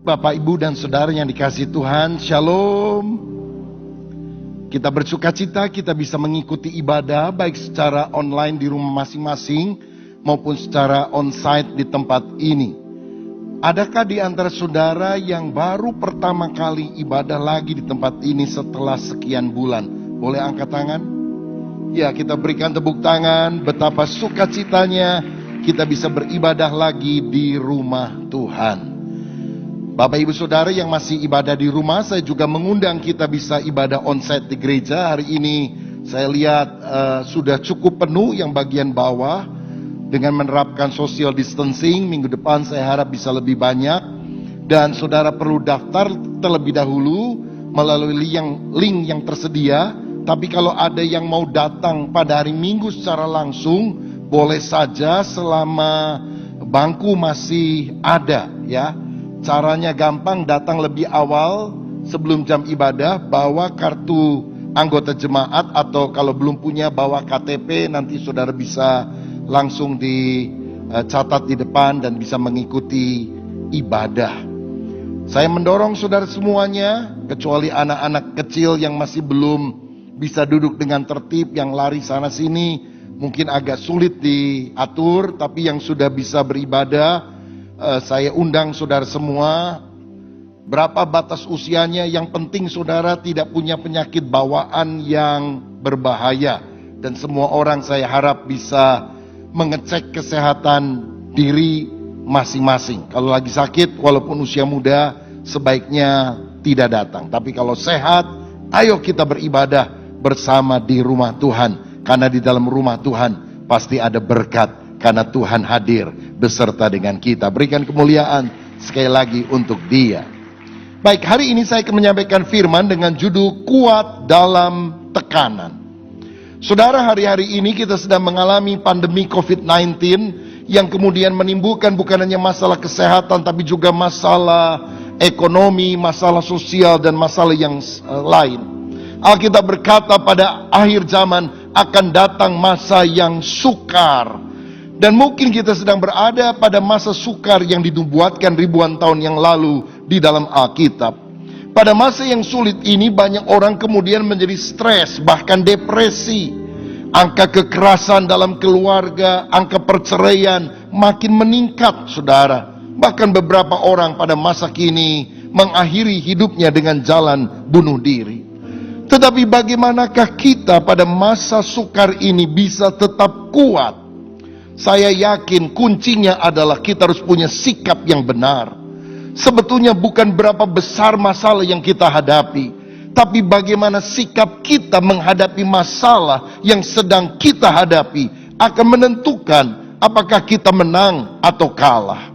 Bapak, Ibu, dan Saudara yang dikasihi Tuhan, Shalom. Kita bersuka cita kita bisa mengikuti ibadah baik secara online di rumah masing-masing maupun secara onsite di tempat ini. Adakah di antara saudara yang baru pertama kali ibadah lagi di tempat ini setelah sekian bulan? Boleh angkat tangan? Ya, kita berikan tepuk tangan. Betapa sukacitanya kita bisa beribadah lagi di rumah Tuhan. Bapak Ibu Saudara yang masih ibadah di rumah, saya juga mengundang kita bisa ibadah onsite di gereja. Hari ini saya lihat sudah cukup penuh yang bagian bawah. Dengan menerapkan social distancing, minggu depan saya harap bisa lebih banyak. Dan saudara perlu daftar terlebih dahulu melalui link yang tersedia. Tapi kalau ada yang mau datang pada hari Minggu secara langsung, boleh saja selama bangku masih ada, ya. Caranya gampang, datang lebih awal sebelum jam ibadah, bawa kartu anggota jemaat atau kalau belum punya bawa KTP, nanti saudara bisa langsung dicatat di depan dan bisa mengikuti ibadah. Saya mendorong saudara semuanya, kecuali anak-anak kecil yang masih belum bisa duduk dengan tertib, yang lari sana sini, mungkin agak sulit diatur, tapi yang sudah bisa beribadah, saya undang saudara semua. Berapa batas usianya? Yang penting saudara tidak punya penyakit bawaan yang berbahaya. Dan semua orang saya harap bisa mengecek kesehatan diri masing-masing. Kalau lagi sakit, walaupun usia muda, sebaiknya tidak datang. Tapi kalau sehat, ayo kita beribadah bersama di rumah Tuhan. Karena di dalam rumah Tuhan pasti ada berkat. Karena Tuhan hadir beserta dengan kita. Berikan kemuliaan sekali lagi untuk Dia. Baik, hari ini saya akan menyampaikan firman dengan judul Kuat dalam Tekanan. Saudara, hari-hari ini kita sedang mengalami pandemi COVID-19 yang kemudian menimbulkan bukan hanya masalah kesehatan, tapi juga masalah ekonomi, masalah sosial, dan masalah yang lain. Alkitab berkata pada akhir zaman akan datang masa yang sukar. Dan mungkin kita sedang berada pada masa sukar yang dinubuatkan ribuan tahun yang lalu di dalam Alkitab. Pada masa yang sulit ini banyak orang kemudian menjadi stres, bahkan depresi. Angka kekerasan dalam keluarga, angka perceraian makin meningkat, saudara. Bahkan beberapa orang pada masa kini mengakhiri hidupnya dengan jalan bunuh diri. Tetapi bagaimanakah kita pada masa sukar ini bisa tetap kuat? Saya yakin kuncinya adalah kita harus punya sikap yang benar. Sebetulnya bukan berapa besar masalah yang kita hadapi, tapi bagaimana sikap kita menghadapi masalah yang sedang kita hadapi akan menentukan apakah kita menang atau kalah.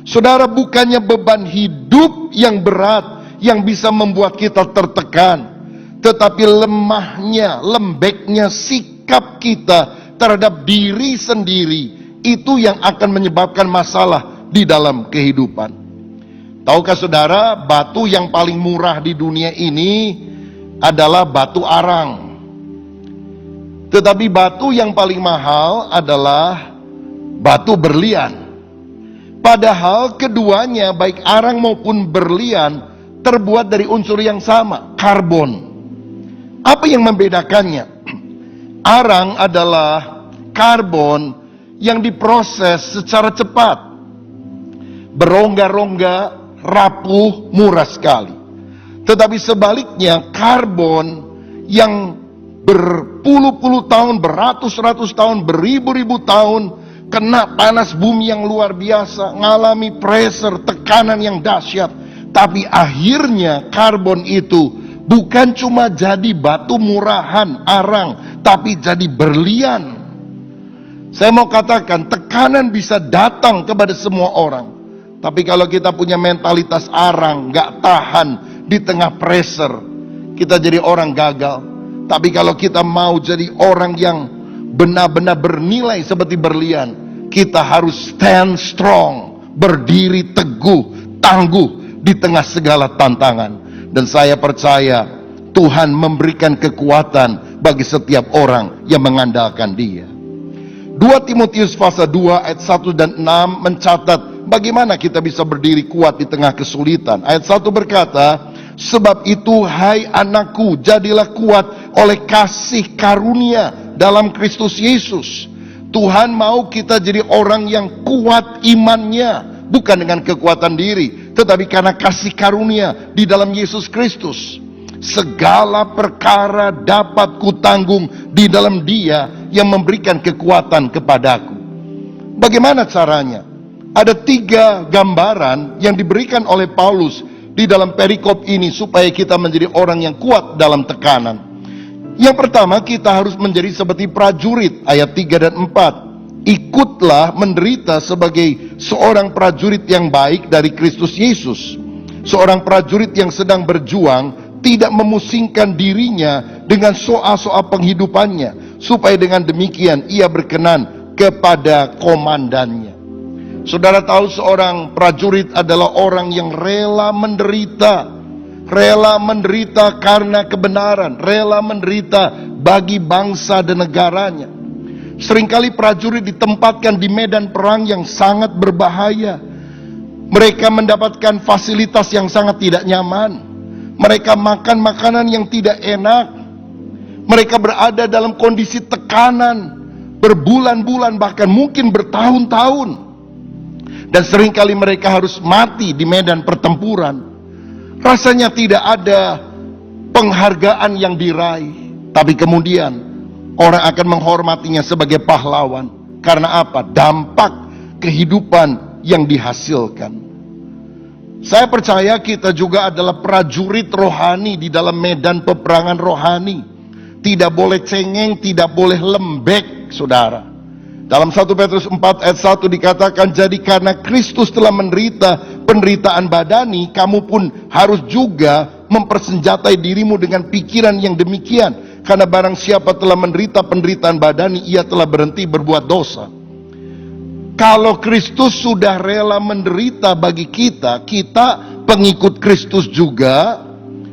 Saudara, bukannya beban hidup yang berat yang bisa membuat kita tertekan, tetapi lembeknya sikap kita terhadap diri sendiri, itu yang akan menyebabkan masalah di dalam kehidupan. Tahukah saudara, batu yang paling murah di dunia ini adalah batu arang. Tetapi batu yang paling mahal adalah batu berlian. Padahal keduanya, baik arang maupun berlian, terbuat dari unsur yang sama, karbon. Apa yang membedakannya? Arang adalah karbon yang diproses secara cepat, berongga-rongga, rapuh, murah sekali. Tetapi sebaliknya, karbon yang berpuluh-puluh tahun, beratus-ratus tahun, beribu-ribu tahun, kena panas bumi yang luar biasa, ngalami pressure, tekanan yang dahsyat. Tapi akhirnya karbon itu bukan cuma jadi batu murahan, arang, tapi jadi berlian. Saya mau katakan, tekanan bisa datang kepada semua orang. Tapi kalau kita punya mentalitas arang, gak tahan di tengah pressure, kita jadi orang gagal. Tapi kalau kita mau jadi orang yang benar-benar bernilai seperti berlian, kita harus stand strong, berdiri teguh, tangguh di tengah segala tantangan. Dan saya percaya Tuhan memberikan kekuatan bagi setiap orang yang mengandalkan Dia. 2 Timotius pasal 2 ayat 1 dan 6 mencatat bagaimana kita bisa berdiri kuat di tengah kesulitan. Ayat 1 berkata, sebab itu hai anakku, jadilah kuat oleh kasih karunia dalam Kristus Yesus. Tuhan mau kita jadi orang yang kuat imannya, bukan dengan kekuatan diri, tetapi karena kasih karunia di dalam Yesus Kristus. Segala perkara dapat kutanggung di dalam Dia yang memberikan kekuatan kepadaku. Bagaimana caranya? Ada 3 gambaran yang diberikan oleh Paulus di dalam perikop ini supaya kita menjadi orang yang kuat dalam tekanan. Yang pertama, kita harus menjadi seperti prajurit, ayat 3 dan 4. Ikutlah menderita sebagai seorang prajurit yang baik dari Kristus Yesus. Seorang prajurit yang sedang berjuang tidak memusingkan dirinya dengan soal-soal penghidupannya, supaya dengan demikian ia berkenan kepada komandannya. Saudara tahu seorang prajurit adalah orang yang rela menderita karena kebenaran, rela menderita bagi bangsa dan negaranya. Seringkali prajurit ditempatkan di medan perang yang sangat berbahaya. Mereka mendapatkan fasilitas yang sangat tidak nyaman. Mereka makan makanan yang tidak enak. Mereka berada dalam kondisi tekanan berbulan-bulan, bahkan mungkin bertahun-tahun. Dan seringkali mereka harus mati di medan pertempuran. Rasanya tidak ada penghargaan yang diraih, tapi kemudian orang akan menghormatinya sebagai pahlawan. Karena apa? Dampak kehidupan yang dihasilkan. Saya percaya kita juga adalah prajurit rohani di dalam medan peperangan rohani. Tidak boleh cengeng, tidak boleh lembek, saudara. Dalam 1 Petrus 4 ayat 1 dikatakan, jadi karena Kristus telah menderita penderitaan badani, kamu pun harus juga mempersenjatai dirimu dengan pikiran yang demikian. Karena barang siapa telah menderita penderitaan badani, ia telah berhenti berbuat dosa. Kalau Kristus sudah rela menderita bagi kita, kita pengikut Kristus juga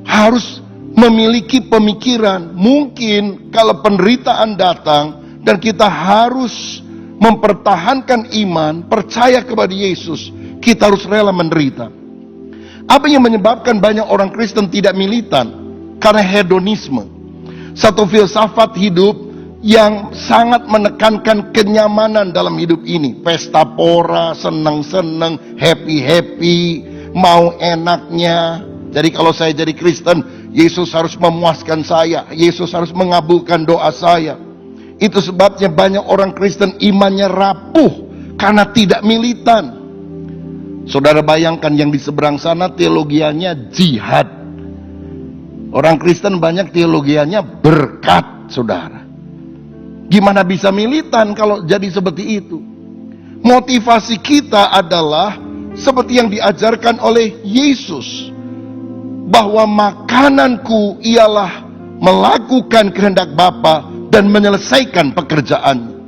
harus memiliki pemikiran. Mungkin kalau penderitaan datang dan kita harus mempertahankan iman, percaya kepada Yesus, kita harus rela menderita. Apa yang menyebabkan banyak orang Kristen tidak militan? Karena hedonisme. Satu filsafat hidup yang sangat menekankan kenyamanan dalam hidup ini. Pesta pora, senang-senang, happy-happy, mau enaknya. Jadi kalau saya jadi Kristen, Yesus harus memuaskan saya, Yesus harus mengabulkan doa saya. Itu sebabnya banyak orang Kristen imannya rapuh karena tidak militan. Saudara bayangkan yang di seberang sana teologianya jihad. Orang Kristen banyak teologianya berkat, saudara. Gimana bisa militan kalau jadi seperti itu? Motivasi kita adalah seperti yang diajarkan oleh Yesus, bahwa makananku ialah melakukan kehendak Bapa dan menyelesaikan pekerjaan.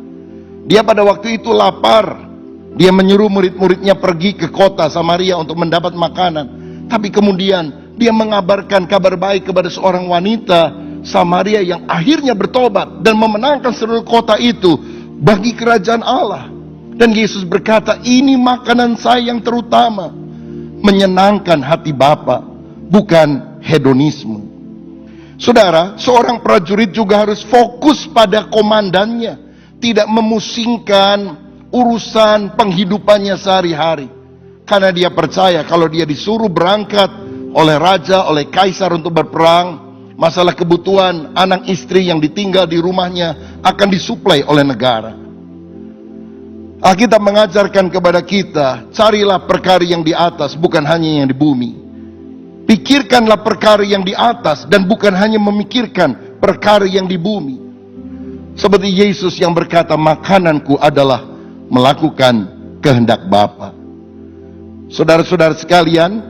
Dia pada waktu itu lapar. Dia menyuruh murid-muridnya pergi ke kota Samaria untuk mendapat makanan. Tapi kemudian dia mengabarkan kabar baik kepada seorang wanita Samaria yang akhirnya bertobat dan memenangkan seluruh kota itu bagi kerajaan Allah. Dan Yesus berkata, ini makanan saya yang terutama, menyenangkan hati Bapa, bukan hedonisme. Saudara, seorang prajurit juga harus fokus pada komandannya, tidak memusingkan urusan penghidupannya sehari-hari. Karena dia percaya kalau dia disuruh berangkat oleh raja, oleh kaisar untuk berperang, masalah kebutuhan anak istri yang ditinggal di rumahnya akan disuplai oleh negara. Alkitab mengajarkan kepada kita, carilah perkara yang di atas, bukan hanya yang di bumi. Pikirkanlah perkara yang di atas dan bukan hanya memikirkan perkara yang di bumi. Seperti Yesus yang berkata, makananku adalah melakukan kehendak Bapa. Saudara-saudara sekalian,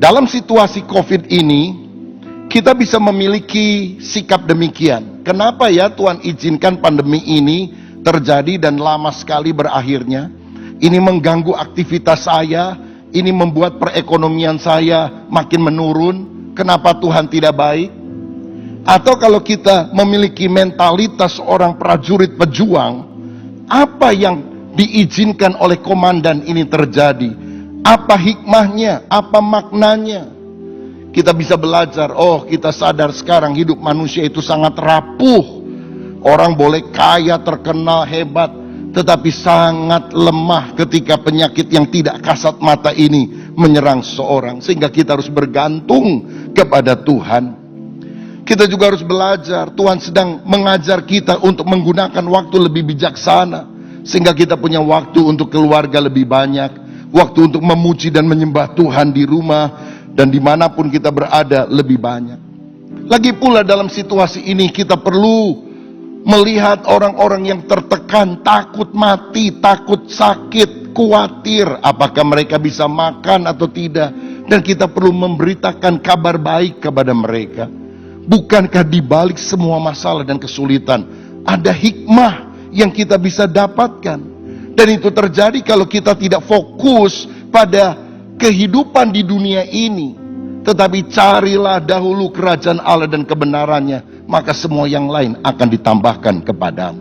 dalam situasi COVID ini, kita bisa memiliki sikap demikian. Kenapa ya Tuhan izinkan pandemi ini terjadi dan lama sekali berakhirnya? Ini mengganggu aktivitas saya, ini membuat perekonomian saya makin menurun. Kenapa Tuhan tidak baik? Atau kalau kita memiliki mentalitas seorang prajurit pejuang, apa yang diizinkan oleh komandan ini terjadi? Apa hikmahnya? Apa maknanya? Kita bisa belajar, oh kita sadar sekarang hidup manusia itu sangat rapuh. Orang boleh kaya, terkenal, hebat, tetapi sangat lemah ketika penyakit yang tidak kasat mata ini menyerang seseorang. Sehingga kita harus bergantung kepada Tuhan. Kita juga harus belajar, Tuhan sedang mengajar kita untuk menggunakan waktu lebih bijaksana. Sehingga kita punya waktu untuk keluarga lebih banyak. Waktu untuk memuji dan menyembah Tuhan di rumah. Dan dimanapun kita berada lebih banyak. Lagi pula dalam situasi ini kita perlu melihat orang-orang yang tertekan, takut mati, takut sakit, khawatir apakah mereka bisa makan atau tidak. Dan kita perlu memberitakan kabar baik kepada mereka. Bukankah di balik semua masalah dan kesulitan ada hikmah yang kita bisa dapatkan? Dan itu terjadi kalau kita tidak fokus pada kehidupan di dunia ini, tetapi carilah dahulu kerajaan Allah dan kebenarannya, maka semua yang lain akan ditambahkan kepadamu.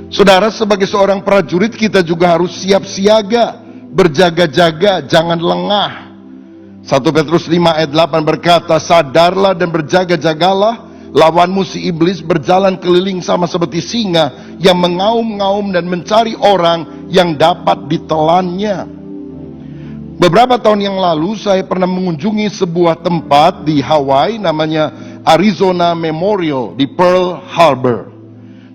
Saudara, sebagai seorang prajurit kita juga harus siap siaga, berjaga-jaga, jangan lengah. 1 Petrus 5 ayat 8 berkata, sadarlah dan berjaga-jagalah, lawanmu si iblis berjalan keliling sama seperti singa yang mengaum-ngaum dan mencari orang yang dapat ditelannya. Beberapa tahun yang lalu saya pernah mengunjungi sebuah tempat di Hawaii namanya Arizona Memorial di Pearl Harbor.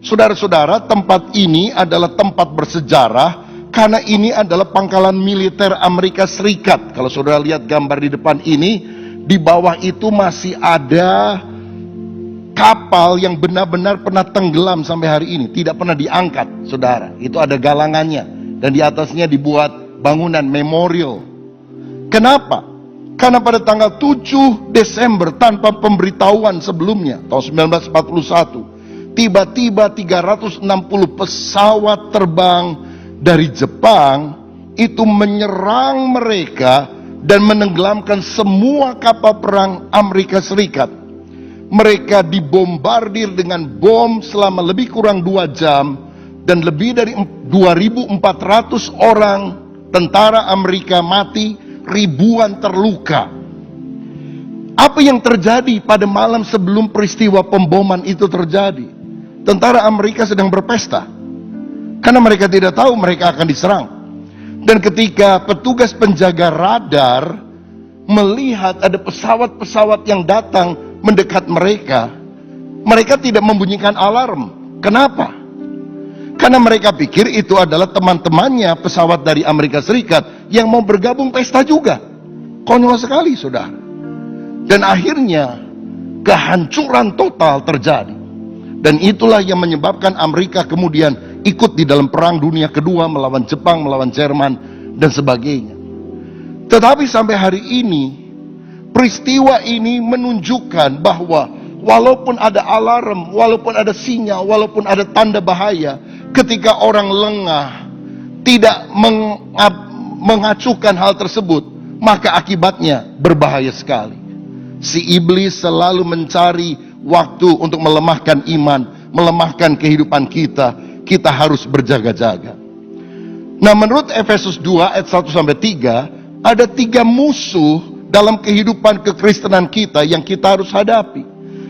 Saudara-saudara, tempat ini adalah tempat bersejarah karena ini adalah pangkalan militer Amerika Serikat. Kalau saudara lihat gambar di depan ini, di bawah itu masih ada kapal yang benar-benar pernah tenggelam sampai hari ini. Tidak pernah diangkat, saudara. Itu ada galangannya. Dan di atasnya dibuat bangunan memorial. Kenapa? Karena pada tanggal 7 Desember tanpa pemberitahuan sebelumnya, tahun 1941, tiba-tiba 360 pesawat terbang dari Jepang itu menyerang mereka dan menenggelamkan semua kapal perang Amerika Serikat. Mereka dibombardir dengan bom selama lebih kurang 2 jam dan lebih dari 2.400 orang tentara Amerika mati, ribuan terluka. Apa yang terjadi pada malam sebelum peristiwa pemboman itu terjadi? Tentara Amerika sedang berpesta. Karena mereka tidak tahu mereka akan diserang. Dan ketika petugas penjaga radar melihat ada pesawat-pesawat yang datang mendekat mereka, mereka tidak membunyikan alarm. Kenapa? Karena mereka pikir itu adalah teman-temannya pesawat dari Amerika Serikat yang mau bergabung pesta juga. Konyol sekali, saudara. Dan akhirnya kehancuran total terjadi. Dan itulah yang menyebabkan Amerika kemudian ikut di dalam perang dunia kedua melawan Jepang, melawan Jerman, dan sebagainya. Tetapi sampai hari ini, peristiwa ini menunjukkan bahwa walaupun ada alarm, walaupun ada sinyal, walaupun ada tanda bahaya, ketika orang lengah, tidak mengacuhkan hal tersebut, maka akibatnya berbahaya sekali. Si iblis selalu mencari waktu untuk melemahkan iman, melemahkan kehidupan kita. Kita harus berjaga-jaga. Nah, menurut Efesus 2 ayat 1-3, ada 3 musuh dalam kehidupan kekristenan kita yang kita harus hadapi.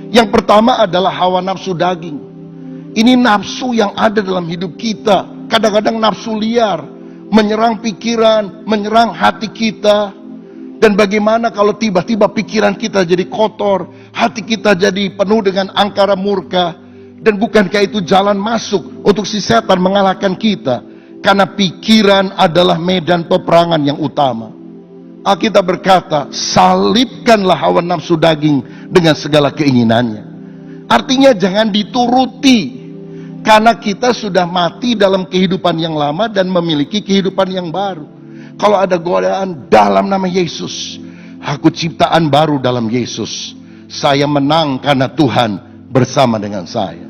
Yang pertama adalah hawa nafsu daging. Ini nafsu yang ada dalam hidup kita. Kadang-kadang nafsu liar menyerang pikiran, menyerang hati kita. Dan bagaimana kalau tiba-tiba pikiran kita jadi kotor, hati kita jadi penuh dengan angkara murka. Dan bukankah itu jalan masuk untuk si setan mengalahkan kita? Karena pikiran adalah medan peperangan yang utama. Alkitab berkata, salibkanlah hawa nafsu daging dengan segala keinginannya. Artinya jangan dituruti. Karena kita sudah mati dalam kehidupan yang lama dan memiliki kehidupan yang baru. Kalau ada godaan dalam nama Yesus, aku ciptaan baru dalam Yesus. Saya menang karena Tuhan bersama dengan saya.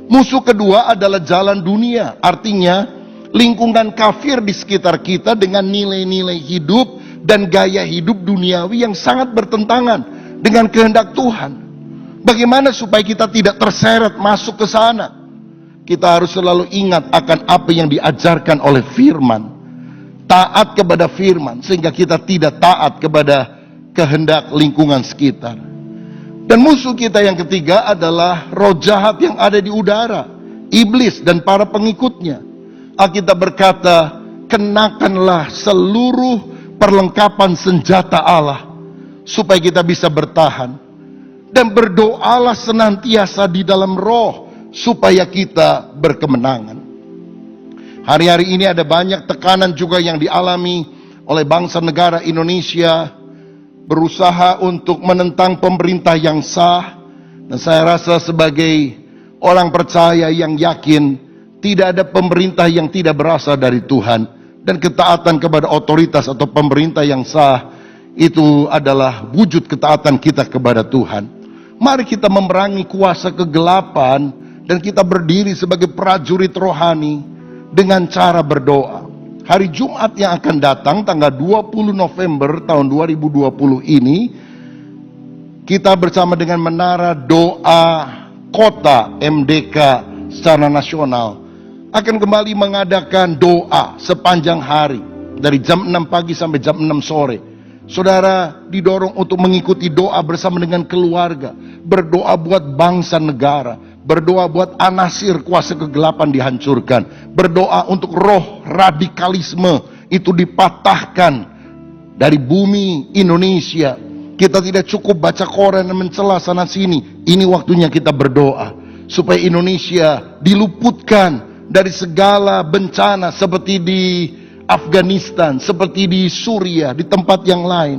Musuh kedua adalah jalan dunia. Artinya lingkungan kafir di sekitar kita dengan nilai-nilai hidup dan gaya hidup duniawi yang sangat bertentangan dengan kehendak Tuhan. Bagaimana supaya kita tidak terseret masuk ke sana? Kita harus selalu ingat akan apa yang diajarkan oleh firman. Taat kepada firman, sehingga kita tidak taat kepada kehendak lingkungan sekitar. Dan musuh kita yang ketiga adalah roh jahat yang ada di udara, iblis dan para pengikutnya. Alkitab berkata, kenakanlah seluruh perlengkapan senjata Allah, supaya kita bisa bertahan. Dan berdoalah senantiasa di dalam roh, supaya kita berkemenangan. Hari-hari ini ada banyak tekanan juga yang dialami oleh bangsa negara Indonesia, berusaha untuk menentang pemerintah yang sah. Dan saya rasa sebagai orang percaya yang yakin, tidak ada pemerintah yang tidak berasal dari Tuhan. Dan ketaatan kepada otoritas atau pemerintah yang sah, itu adalah wujud ketaatan kita kepada Tuhan. Mari kita memerangi kuasa kegelapan, dan kita berdiri sebagai prajurit rohani dengan cara berdoa. Hari Jumat yang akan datang, tanggal 20 November tahun 2020 ini, kita bersama dengan Menara Doa Kota MDK secara nasional akan kembali mengadakan doa sepanjang hari, dari jam 6 pagi sampai jam 6 sore. Saudara didorong untuk mengikuti doa bersama dengan keluarga, berdoa buat bangsa negara, berdoa buat anasir kuasa kegelapan dihancurkan, berdoa untuk roh radikalisme itu dipatahkan dari bumi Indonesia. Kita tidak cukup baca koran dan mencela sana sini. Ini waktunya kita berdoa supaya Indonesia diluputkan dari segala bencana, seperti di Afghanistan, seperti di Suriah, di tempat yang lain.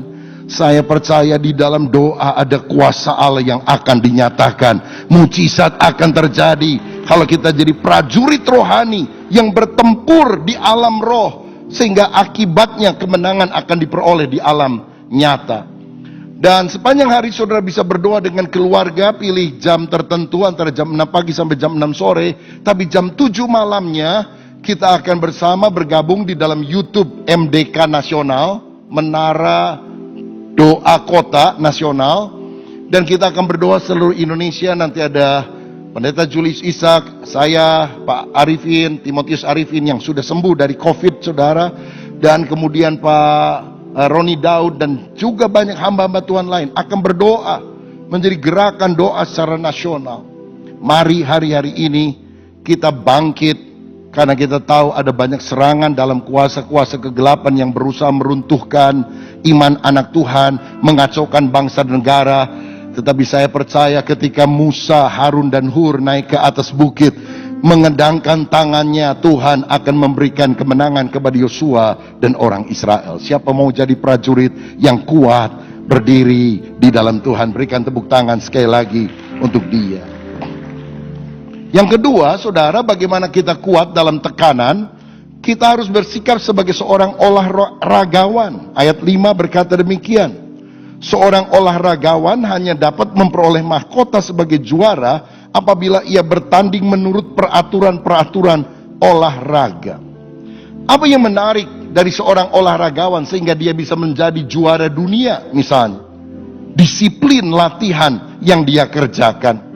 Saya percaya di dalam doa ada kuasa Allah yang akan dinyatakan. Mujizat akan terjadi kalau kita jadi prajurit rohani yang bertempur di alam roh, sehingga akibatnya kemenangan akan diperoleh di alam nyata. Dan sepanjang hari saudara bisa berdoa dengan keluarga, pilih jam tertentu antara jam 6 pagi sampai jam 6 sore. Tapi jam 7 malamnya kita akan bersama bergabung di dalam YouTube MDK Nasional, Menara Doa Kota Nasional. Dan kita akan berdoa seluruh Indonesia. Nanti ada Pendeta Julius Ishak, saya, Pak Arifin, Timotius Arifin yang sudah sembuh dari COVID, saudara. Dan kemudian Pak Roni Daud dan juga banyak hamba-hamba Tuhan lain akan berdoa menjadi gerakan doa secara nasional. Mari hari-hari ini kita bangkit, karena kita tahu ada banyak serangan dalam kuasa-kuasa kegelapan yang berusaha meruntuhkan iman anak Tuhan, mengacaukan bangsa dan negara. Tetapi saya percaya ketika Musa, Harun dan Hur naik ke atas bukit, mengendangkan tangannya, Tuhan akan memberikan kemenangan kepada Yosua dan orang Israel. Siapa mau jadi prajurit yang kuat, berdiri di dalam Tuhan? Berikan tepuk tangan sekali lagi untuk dia. Yang kedua, saudara, bagaimana kita kuat dalam tekanan? Kita harus bersikap sebagai seorang olahragawan. Ayat 5 berkata demikian. Seorang olahragawan hanya dapat memperoleh mahkota sebagai juara apabila ia bertanding menurut peraturan-peraturan olahraga. Apa yang menarik dari seorang olahragawan sehingga dia bisa menjadi juara dunia? Misalnya, disiplin latihan yang dia kerjakan.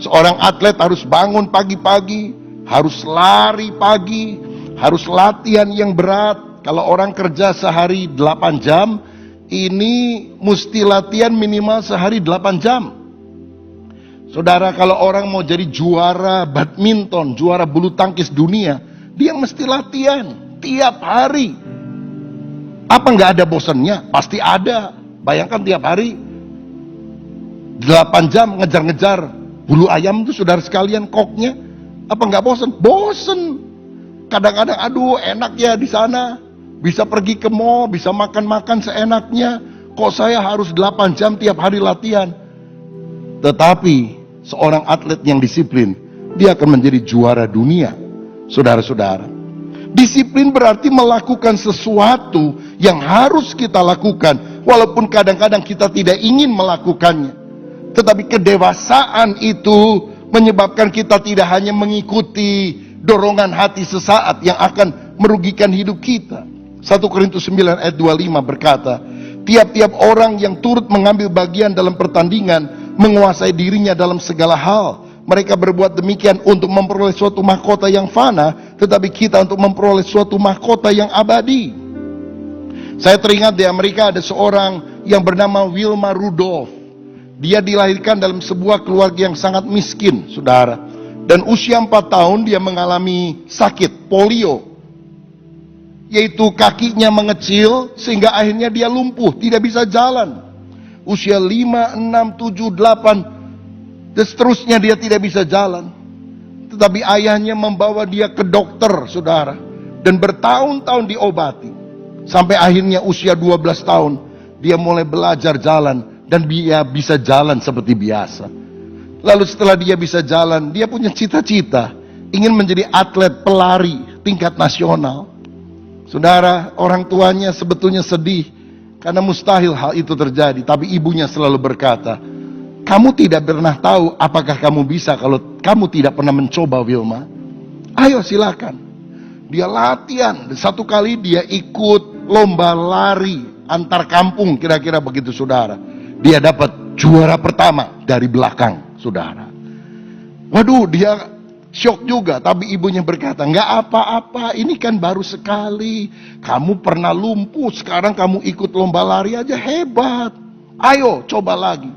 Seorang atlet harus bangun pagi-pagi, harus lari pagi, harus latihan yang berat. Kalau orang kerja sehari 8 jam, ini mesti latihan minimal sehari 8 jam. Saudara, kalau orang mau jadi juara badminton, juara bulu tangkis dunia, dia mesti latihan tiap hari. Apa nggak ada bosannya? Pasti ada. Bayangkan tiap hari 8 jam ngejar-ngejar bulu ayam itu, saudara sekalian, koknya. Apa nggak bosan? Bosan. Kadang-kadang aduh enak ya di sana, bisa pergi ke mall, bisa makan-makan seenaknya. Kok saya harus 8 jam tiap hari latihan? Tetapi seorang atlet yang disiplin, dia akan menjadi juara dunia. Saudara-saudara, disiplin berarti melakukan sesuatu yang harus kita lakukan, walaupun kadang-kadang kita tidak ingin melakukannya. Tetapi kedewasaan itu menyebabkan kita tidak hanya mengikuti dorongan hati sesaat yang akan merugikan hidup kita. 1 Korintus 9 ayat 25 berkata, tiap-tiap orang yang turut mengambil bagian dalam pertandingan menguasai dirinya dalam segala hal. Mereka berbuat demikian untuk memperoleh suatu mahkota yang fana, tetapi kita untuk memperoleh suatu mahkota yang abadi. Saya teringat di Amerika ada seorang yang bernama Wilma Rudolph. Dia dilahirkan dalam sebuah keluarga yang sangat miskin, saudara. Dan usia 4 tahun dia mengalami sakit polio, yaitu kakinya mengecil sehingga akhirnya dia lumpuh, tidak bisa jalan. Usia 5, 6, 7, 8 dan seterusnya dia tidak bisa jalan. Tetapi ayahnya membawa dia ke dokter, saudara, dan bertahun-tahun diobati. Sampai akhirnya usia 12 tahun dia mulai belajar jalan dan dia bisa jalan seperti biasa. Lalu setelah dia bisa jalan, dia punya cita-cita ingin menjadi atlet pelari tingkat nasional. Saudara, orang tuanya sebetulnya sedih karena mustahil hal itu terjadi. Tapi ibunya selalu berkata, kamu tidak pernah tahu apakah kamu bisa kalau kamu tidak pernah mencoba, Wilma. Ayo silakan. Dia latihan, dan satu kali dia ikut lomba lari antar kampung, kira-kira begitu, saudara. Dia dapat juara pertama dari belakang, saudara. Waduh, dia syok juga. Tapi ibunya berkata, nggak apa-apa, ini kan baru sekali. Kamu pernah lumpuh, sekarang kamu ikut lomba lari aja, hebat. Ayo, coba lagi.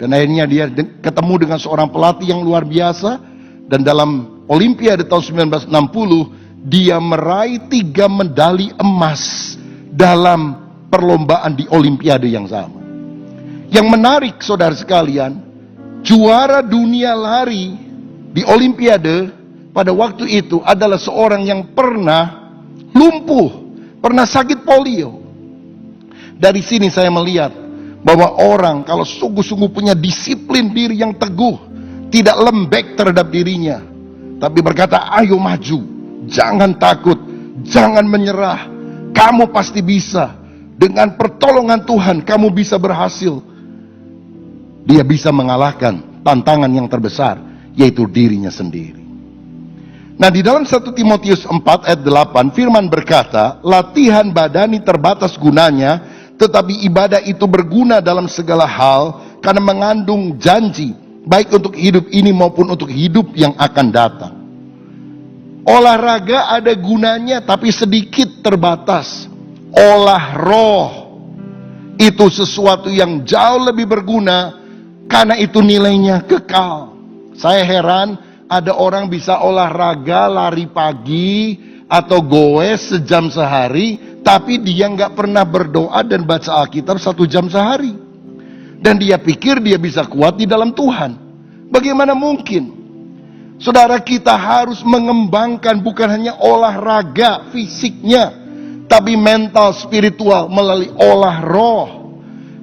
Dan akhirnya dia ketemu dengan seorang pelatih yang luar biasa. Dan dalam Olimpiade tahun 1960, dia meraih 3 medali emas dalam perlombaan di Olimpiade yang sama. Yang menarik, saudara sekalian, juara dunia lari di Olimpiade pada waktu itu adalah seorang yang pernah lumpuh, pernah sakit polio. Dari sini saya melihat bahwa orang kalau sungguh-sungguh punya disiplin diri yang teguh, tidak lembek terhadap dirinya, tapi berkata, ayo maju. Jangan takut, jangan menyerah. Kamu pasti bisa. Dengan pertolongan Tuhan, kamu bisa berhasil. Dia bisa mengalahkan tantangan yang terbesar, yaitu dirinya sendiri. Nah, di dalam 1 Timotius 4 ayat 8, firman berkata, latihan badani terbatas gunanya, tetapi ibadah itu berguna dalam segala hal, karena mengandung janji, baik untuk hidup ini maupun untuk hidup yang akan datang. Olahraga ada gunanya tapi sedikit terbatas. Olah roh itu sesuatu yang jauh lebih berguna karena itu nilainya kekal. Saya heran ada orang bisa olahraga lari pagi atau goes sejam sehari, tapi dia nggak pernah berdoa dan baca Alkitab 1 jam sehari. Dan dia pikir dia bisa kuat di dalam Tuhan. Bagaimana mungkin? Saudara, kita harus mengembangkan bukan hanya olahraga fisiknya, tapi mental spiritual melalui olah roh.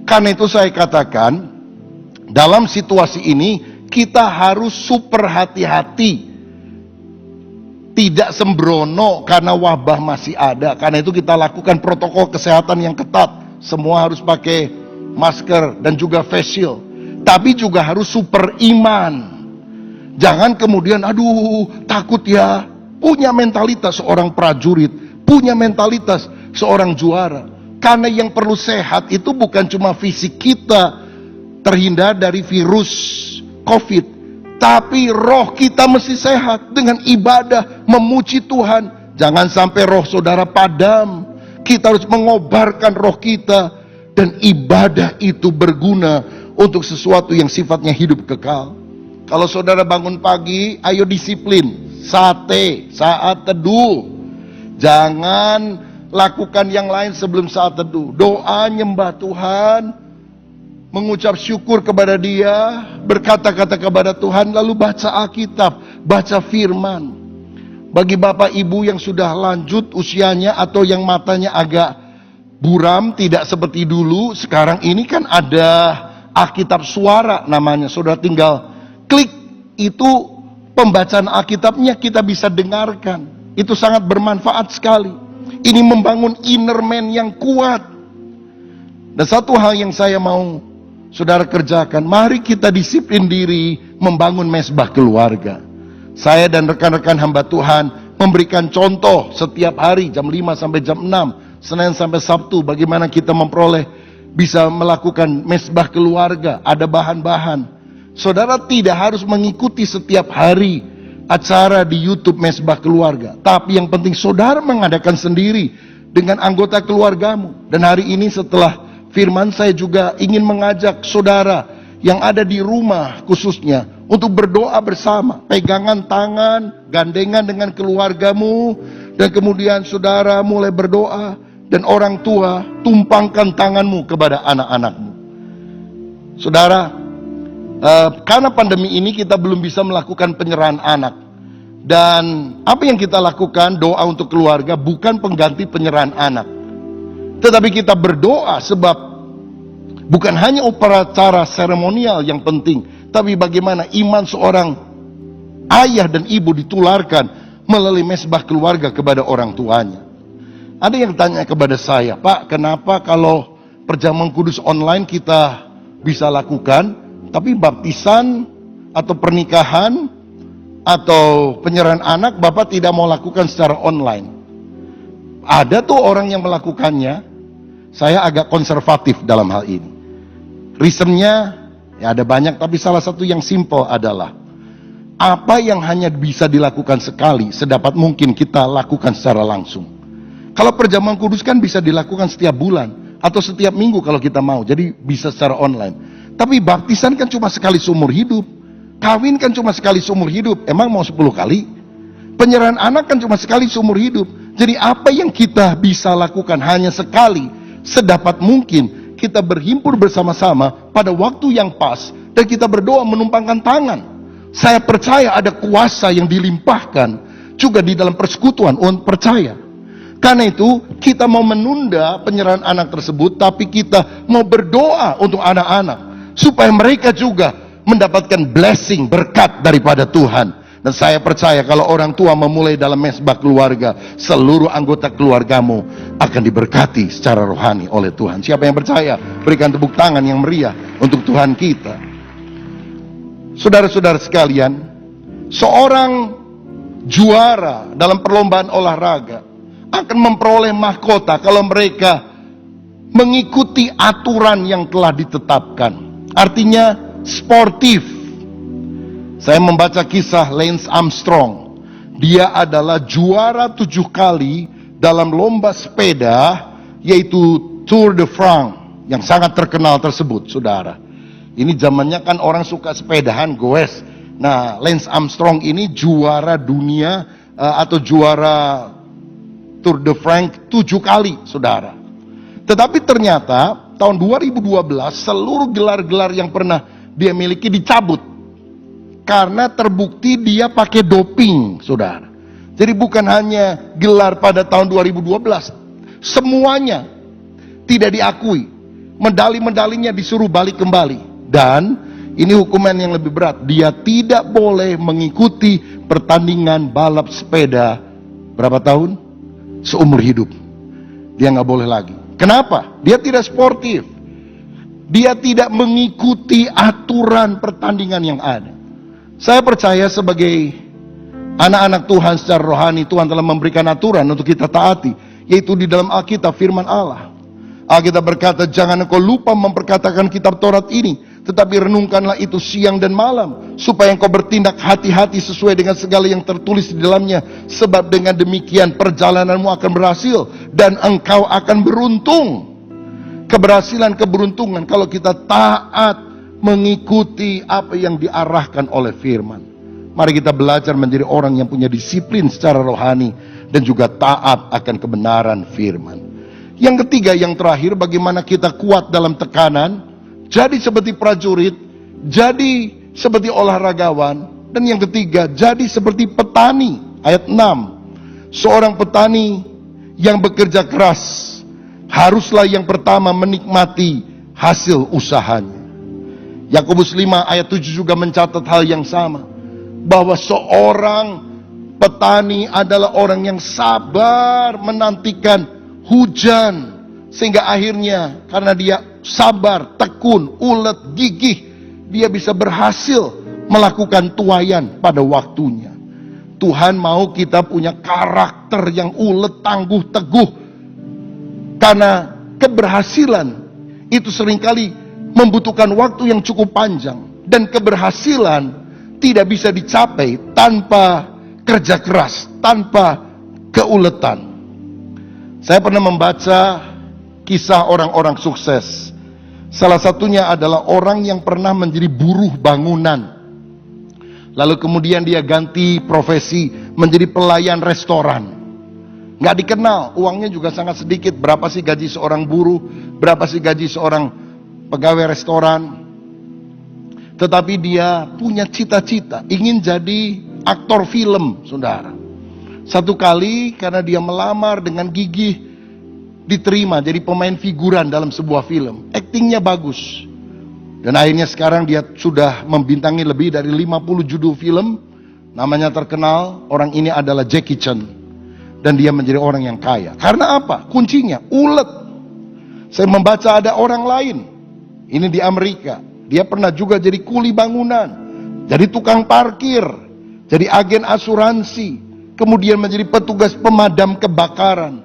Karena itu saya katakan, dalam situasi ini kita harus super hati-hati. Tidak sembrono karena wabah masih ada. Karena itu kita lakukan protokol kesehatan yang ketat. Semua harus pakai masker dan juga face shield. Tapi juga harus super iman. Jangan kemudian, aduh takut ya. Punya mentalitas seorang prajurit, punya mentalitas seorang juara. Karena yang perlu sehat itu bukan cuma fisik kita terhindar dari virus COVID, tapi roh kita mesti sehat dengan ibadah, memuji Tuhan. Jangan sampai roh saudara padam. Kita harus mengobarkan roh kita, dan ibadah itu berguna untuk sesuatu yang sifatnya hidup kekal. Kalau saudara bangun pagi, ayo disiplin. Sate, saat teduh. Jangan lakukan yang lain sebelum saat teduh. Doa, nyembah Tuhan, mengucap syukur kepada Dia, berkata-kata kepada Tuhan, lalu baca Alkitab, baca firman. Bagi bapak ibu yang sudah lanjut usianya atau yang matanya agak buram, tidak seperti dulu, sekarang ini kan ada Alkitab suara namanya. Saudara tinggal klik, itu pembacaan Alkitabnya kita bisa dengarkan. Itu sangat bermanfaat sekali. Ini membangun inner man yang kuat. Dan satu hal yang saya mau saudara kerjakan, mari kita disiplin diri membangun mesbah keluarga. Saya dan rekan-rekan hamba Tuhan memberikan contoh setiap hari jam 5 sampai jam 6, Senin sampai Sabtu, bagaimana kita memperoleh bisa melakukan mesbah keluarga, ada bahan-bahan. Saudara tidak harus mengikuti setiap hari acara di YouTube mesbah keluarga, tapi yang penting saudara mengadakan sendiri dengan anggota keluargamu. Dan hari ini setelah firman, saya juga ingin mengajak saudara yang ada di rumah khususnya untuk berdoa bersama, pegangan tangan, gandengan dengan keluargamu, dan kemudian saudara mulai berdoa. Dan orang tua, tumpangkan tanganmu kepada anak-anakmu. Saudara, karena pandemi ini kita belum bisa melakukan penyerahan anak. Dan apa yang kita lakukan, doa untuk keluarga, bukan pengganti penyerahan anak. Tetapi kita berdoa sebab bukan hanya upacara seremonial yang penting, tapi bagaimana iman seorang ayah dan ibu ditularkan melalui mesbah keluarga kepada orang tuanya. Ada yang tanya kepada saya, Pak, kenapa kalau perjamuan kudus online kita bisa lakukan, tapi baptisan atau pernikahan atau penyerahan anak Bapak tidak mau lakukan secara online? Ada tuh orang yang melakukannya. Saya agak konservatif dalam hal ini. Reasonnya ya ada banyak, tapi salah satu yang simple adalah apa yang hanya bisa dilakukan sekali, sedapat mungkin kita lakukan secara langsung. Kalau perjamuan kudus kan bisa dilakukan setiap bulan atau setiap minggu kalau kita mau, jadi bisa secara online. Tapi baptisan kan cuma sekali seumur hidup, kawin kan cuma sekali seumur hidup, emang mau 10 kali? Penyerahan anak kan cuma sekali seumur hidup. Jadi apa yang kita bisa lakukan hanya sekali, sedapat mungkin kita berhimpun bersama-sama pada waktu yang pas dan kita berdoa menumpangkan tangan. Saya percaya ada kuasa yang dilimpahkan juga di dalam persekutuan, percaya. Karena itu kita mau menunda penyerahan anak tersebut, tapi kita mau berdoa untuk anak-anak supaya mereka juga mendapatkan blessing, berkat daripada Tuhan. Dan saya percaya kalau orang tua memulai dalam mesbah keluarga, seluruh anggota keluargamu akan diberkati secara rohani oleh Tuhan. Siapa yang percaya? Berikan tepuk tangan yang meriah untuk Tuhan kita. Saudara-saudara sekalian, seorang juara dalam perlombaan olahraga akan memperoleh mahkota kalau mereka mengikuti aturan yang telah ditetapkan. Artinya sportif. Saya membaca kisah Lance Armstrong. Dia adalah juara 7 kali dalam lomba sepeda, yaitu Tour de France, yang sangat terkenal tersebut, saudara. Ini zamannya kan orang suka sepedahan, goes. Nah, Lance Armstrong ini juara dunia atau juara Tour de France 7 kali, saudara. Tetapi ternyata tahun 2012 seluruh gelar-gelar yang pernah dia miliki dicabut karena terbukti dia pakai doping, saudara. Jadi bukan hanya gelar pada tahun 2012, semuanya tidak diakui. Medali-medalinya disuruh balik kembali. Dan ini hukuman yang lebih berat, dia tidak boleh mengikuti pertandingan balap sepeda berapa tahun? Seumur hidup. Dia nggak boleh lagi. Kenapa? Dia tidak sportif. Dia tidak mengikuti aturan pertandingan yang ada. Saya percaya sebagai anak-anak Tuhan secara rohani, Tuhan telah memberikan aturan untuk kita taati, yaitu di dalam Alkitab, firman Allah. Alkitab berkata, jangan engkau lupa memperkatakan kitab Taurat ini, tetapi renungkanlah itu siang dan malam, supaya engkau bertindak hati-hati sesuai dengan segala yang tertulis di dalamnya. Sebab dengan demikian perjalananmu akan berhasil dan engkau akan beruntung. Keberhasilan, keberuntungan kalau kita taat mengikuti apa yang diarahkan oleh firman. Mari kita belajar menjadi orang yang punya disiplin secara rohani dan juga taat akan kebenaran firman. Yang ketiga, yang terakhir, bagaimana kita kuat dalam tekanan. Jadi seperti prajurit, jadi seperti olahragawan. Dan yang ketiga, jadi seperti petani. Ayat 6. Seorang petani yang bekerja keras haruslah yang pertama menikmati hasil usahanya. Yakobus 5 ayat 7 juga mencatat hal yang sama, bahwa seorang petani adalah orang yang sabar menantikan hujan, sehingga akhirnya karena dia sabar, tekun, ulet, gigih, dia bisa berhasil melakukan tuaian pada waktunya. Tuhan mau kita punya karakter yang ulet, tangguh, teguh, karena keberhasilan itu seringkali membutuhkan waktu yang cukup panjang. Dan keberhasilan tidak bisa dicapai tanpa kerja keras, tanpa keuletan. Saya pernah membaca kisah orang-orang sukses. Salah satunya adalah orang yang pernah menjadi buruh bangunan. Lalu kemudian dia ganti profesi menjadi pelayan restoran. Nggak dikenal, uangnya juga sangat sedikit. Berapa sih gaji seorang buruh? Berapa sih gaji seorang pegawai restoran? Tetapi dia punya cita-cita, ingin jadi aktor film, saudara. Satu kali karena dia melamar dengan gigih, diterima jadi pemain figuran dalam sebuah film. Aktingnya bagus. Dan akhirnya sekarang dia sudah membintangi lebih dari 50 judul film. Namanya terkenal, orang ini adalah Jackie Chan. Dan dia menjadi orang yang kaya. Karena apa? Kuncinya, ulet. Saya membaca ada orang lain. Ini di Amerika. Dia pernah juga jadi kuli bangunan, jadi tukang parkir, jadi agen asuransi, kemudian menjadi petugas pemadam kebakaran.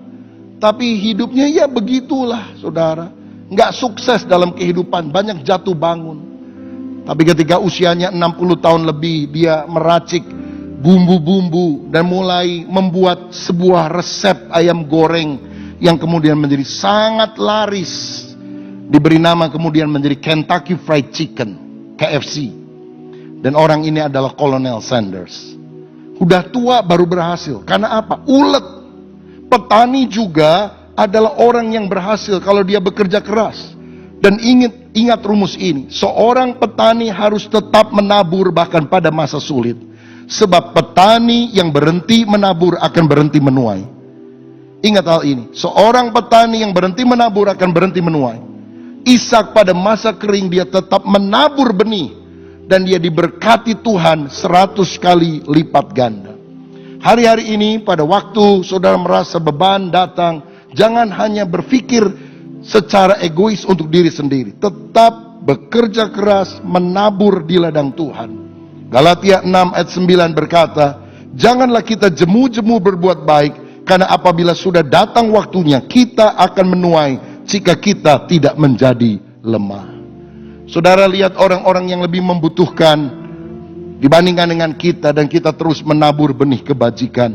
Tapi hidupnya ya begitulah, saudara. Nggak sukses dalam kehidupan, banyak jatuh bangun. Tapi ketika usianya 60 tahun lebih, dia meracik bumbu-bumbu dan mulai membuat sebuah resep ayam goreng yang kemudian menjadi sangat laris. Diberi nama kemudian menjadi Kentucky Fried Chicken, KFC. Dan orang ini adalah Colonel Sanders. Udah tua baru berhasil. Karena apa? Ulet. Petani juga adalah orang yang berhasil kalau dia bekerja keras. Dan ingat rumus ini. Seorang petani harus tetap menabur bahkan pada masa sulit. Sebab petani yang berhenti menabur akan berhenti menuai. Ingat hal ini. Seorang petani yang berhenti menabur akan berhenti menuai. Ishak pada masa kering dia tetap menabur benih. Dan dia diberkati Tuhan 100 kali lipat ganda. Hari-hari ini pada waktu saudara merasa beban datang, jangan hanya berpikir secara egois untuk diri sendiri. Tetap bekerja keras menabur di ladang Tuhan. Galatia 6 ayat 9 berkata, janganlah kita jemu-jemu berbuat baik, karena apabila sudah datang waktunya kita akan menuai jika kita tidak menjadi lemah. Saudara lihat orang-orang yang lebih membutuhkan dibandingkan dengan kita, dan kita terus menabur benih kebajikan.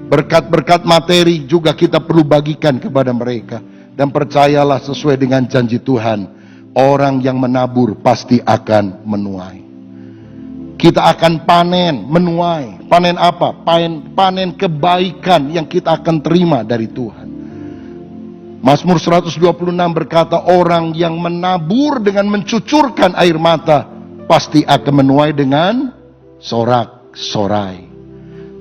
Berkat-berkat materi juga kita perlu bagikan kepada mereka. Dan percayalah sesuai dengan janji Tuhan, orang yang menabur pasti akan menuai. Kita akan panen, menuai. Panen apa? Panen kebaikan yang kita akan terima dari Tuhan. Mazmur 126 berkata, orang yang menabur dengan mencucurkan air mata pasti akan menuai dengan sorak-sorai.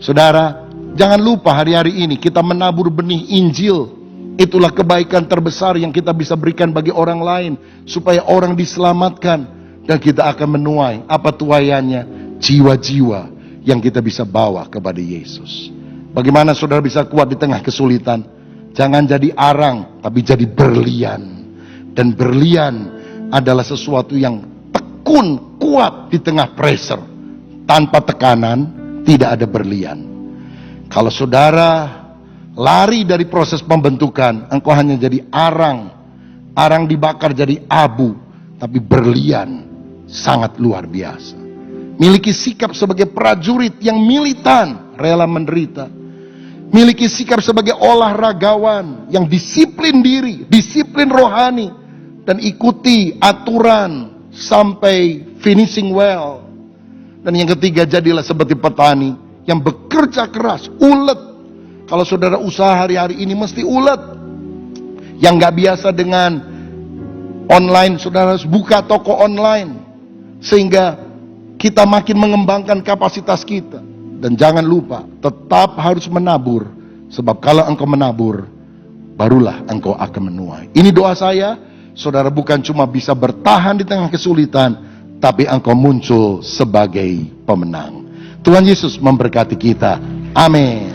Saudara, jangan lupa hari-hari ini kita menabur benih Injil. Itulah kebaikan terbesar yang kita bisa berikan bagi orang lain, supaya orang diselamatkan. Dan kita akan menuai, apa tuaiannya? Jiwa-jiwa yang kita bisa bawa kepada Yesus. Bagaimana saudara bisa kuat di tengah kesulitan? Jangan jadi arang, tapi jadi berlian. Dan berlian adalah sesuatu yang tekun, kuat di tengah pressure. Tanpa tekanan, tidak ada berlian. Kalau saudara lari dari proses pembentukan, engkau hanya jadi arang. Arang dibakar jadi abu, tapi berlian sangat luar biasa. Miliki sikap sebagai prajurit yang militan, rela menderita. Miliki sikap sebagai olahragawan yang disiplin diri, disiplin rohani, dan ikuti aturan sampai finishing well. Dan yang ketiga, jadilah seperti petani yang bekerja keras, ulet. Kalau saudara usaha hari-hari ini mesti ulet. Yang gak biasa dengan online, saudara harus buka toko online. Sehingga kita makin mengembangkan kapasitas kita. Dan jangan lupa, tetap harus menabur. Sebab kalau engkau menabur, barulah engkau akan menuai. Ini doa saya, saudara bukan cuma bisa bertahan di tengah kesulitan, tapi engkau muncul sebagai pemenang. Tuhan Yesus memberkati kita. Amin.